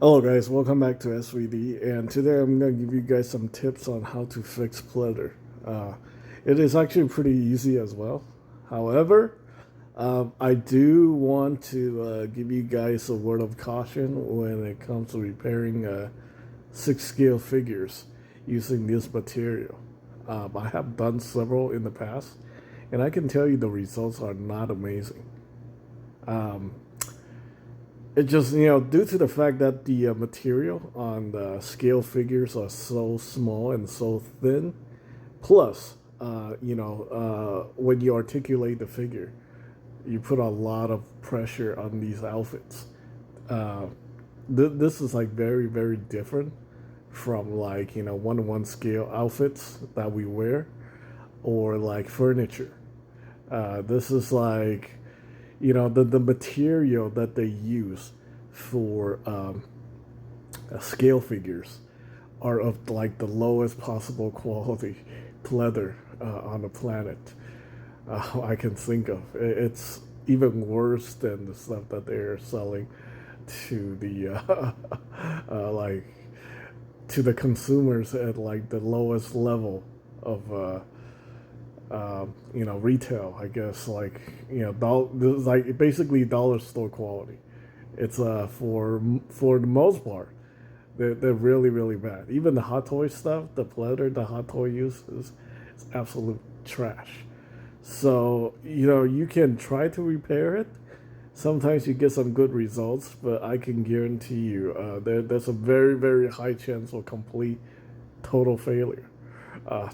Hello guys, welcome back to SVD, and today I'm going to give you guys some tips on how to fix Pleather. Uh, it is actually pretty easy as well. However, I do want to give you guys a word of caution when it comes to repairing 6 scale figures using this material. I have done several in the past, and I can tell you the results are not amazing. Um, It just, due to the fact that the material on the scale figures are so small and so thin, plus, when you articulate the figure, you put a lot of pressure on these outfits. Uh, this is like very, very different from like, 1-to-1 scale outfits that we wear or like furniture. This is like, the material that they use for scale figures are of like the lowest possible quality pleather on the planet I can think of. It's even worse than the stuff that they're selling to the like to the consumers at like the lowest level of retail, I guess, like, this is like basically dollar store quality. It's for the most part, they're really really bad. Even the hot toy stuff, the pleather the hot toy uses, is absolute trash. So you can try to repair it. Sometimes you get some good results, but I can guarantee you, there's a very very high chance of complete total failure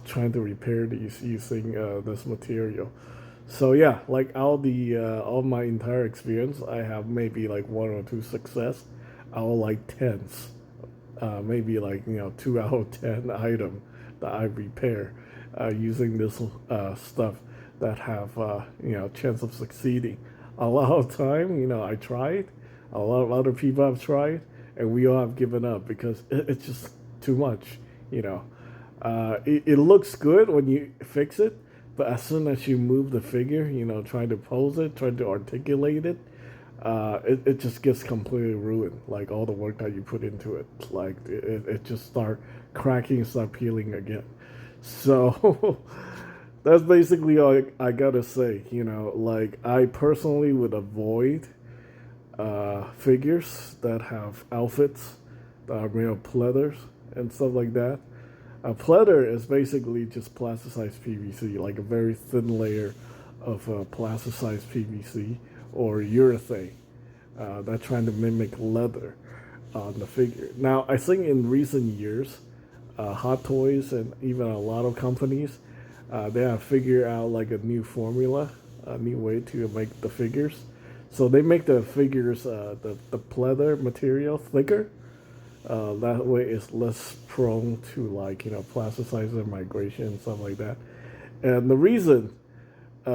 trying to repair these using this material. So yeah, like all my entire experience, I have maybe like one or two success, out of like tens, maybe like 2 out of 10 item that I repair using this stuff that have chance of succeeding. A lot of time, I tried. A lot of other people have tried, and we all have given up because it's just too much. You know, it looks good when you fix it, but as soon as you move the figure, trying to pose it, trying to articulate it, it just gets completely ruined. Like all the work that you put into it, like it just start cracking, start peeling again. So that's basically all I gotta say. Like I personally would avoid figures that have outfits that are made of pleathers and stuff like that. A pleather is basically just plasticized PVC, like a very thin layer of plasticized PVC or urethane that's trying to mimic leather on the figure. Now, I think in recent years, Hot Toys and even a lot of companies, they have figured out like a new formula, a new way to make the figures. So they make the figures, the pleather material thicker, that way it's less prone to like plasticizer migration and stuff like that. And the reason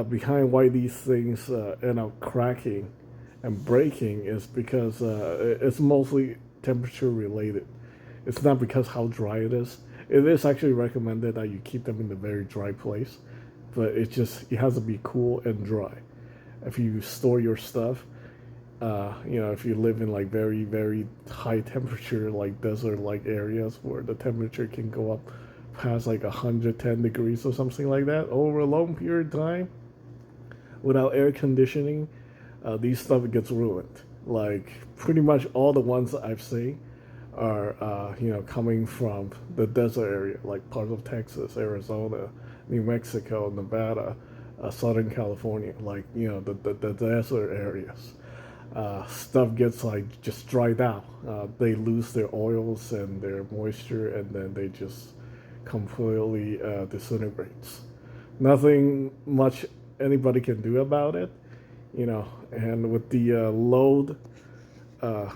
behind why these things end up cracking and breaking is because it's mostly temperature related. It's not because how dry it is. It is actually recommended that you keep them in a very dry place, but it has to be cool and dry. If you store your stuff, if you live in like very very high temperature like desert like areas where the temperature can go up past like 110 degrees or something like that over a long period of time without air conditioning, these stuff gets ruined. Like pretty much all the ones that I've seen are coming from the desert area, like parts of Texas, Arizona, New Mexico, Nevada, Southern California, like the desert areas. Stuff gets like just dried out. They lose their oils and their moisture, and then they just completely disintegrates. Nothing much anybody can do about it, And with the load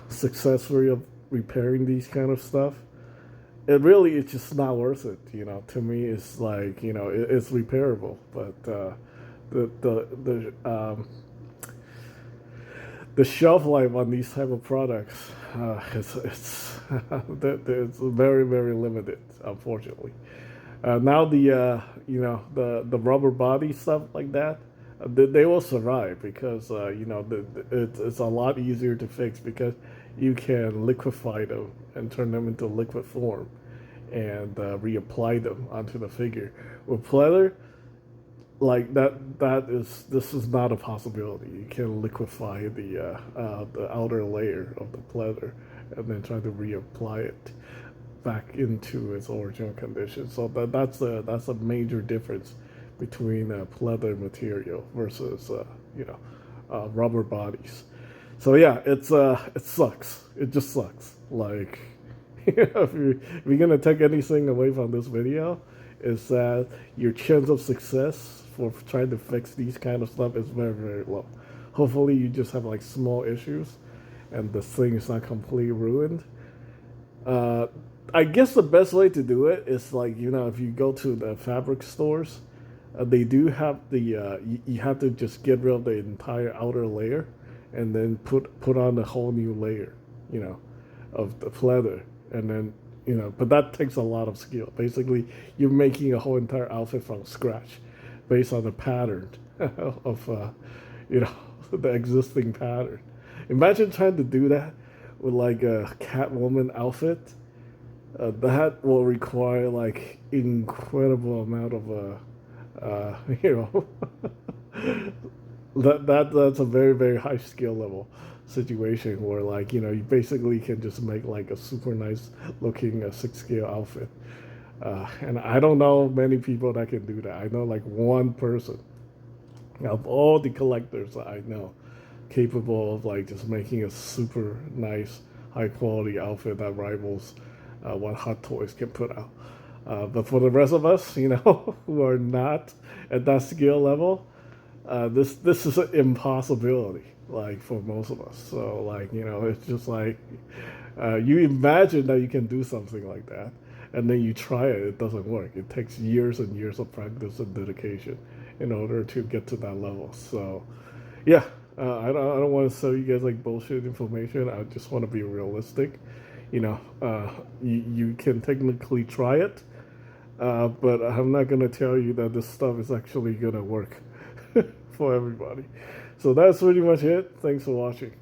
success rate of repairing these kind of stuff, it really it's just not worth it. To me, it's like it's repairable, but the shelf life on these type of products it's it's very very limited, unfortunately. Now the the rubber body stuff like that, they will survive because it's a lot easier to fix because you can liquefy them and turn them into liquid form and reapply them onto the figure. With pleather, like this is not a possibility. You can liquefy the outer layer of the pleather and then try to reapply it back into its original condition. So that's a major difference between pleather material versus rubber bodies. So yeah, it sucks. It just sucks. Like if you're gonna take anything away from this video, is that your chance of success for trying to fix these kind of stuff is very very low. Hopefully you just have like small issues, and the thing is not completely ruined. Uh, I guess the best way to do it is like if you go to the fabric stores, they do have you have to just get rid of the entire outer layer, and then put on a whole new layer, of the pleather, and then but that takes a lot of skill. Basically, you're making a whole entire outfit from scratch, based on the pattern of the existing pattern. Imagine trying to do that with like a Catwoman outfit. That will require like incredible amount of that's a very very high skill level situation where like you basically can just make like a super nice looking 6 scale outfit. And I don't know many people that can do that. I know like one person of all the collectors that I know capable of like just making a super nice high quality outfit that rivals what Hot Toys can put out. But for the rest of us, who are not at that skill level, this is an impossibility. Like for most of us, so like it's just like you imagine that you can do something like that, and then you try it, it doesn't work. It takes years and years of practice and dedication in order to get to that level. So, yeah, I don't want to sell you guys like bullshit information. I just want to be realistic. You can technically try it, but I'm not gonna tell you that this stuff is actually gonna work for everybody. So that's pretty much it. Thanks for watching.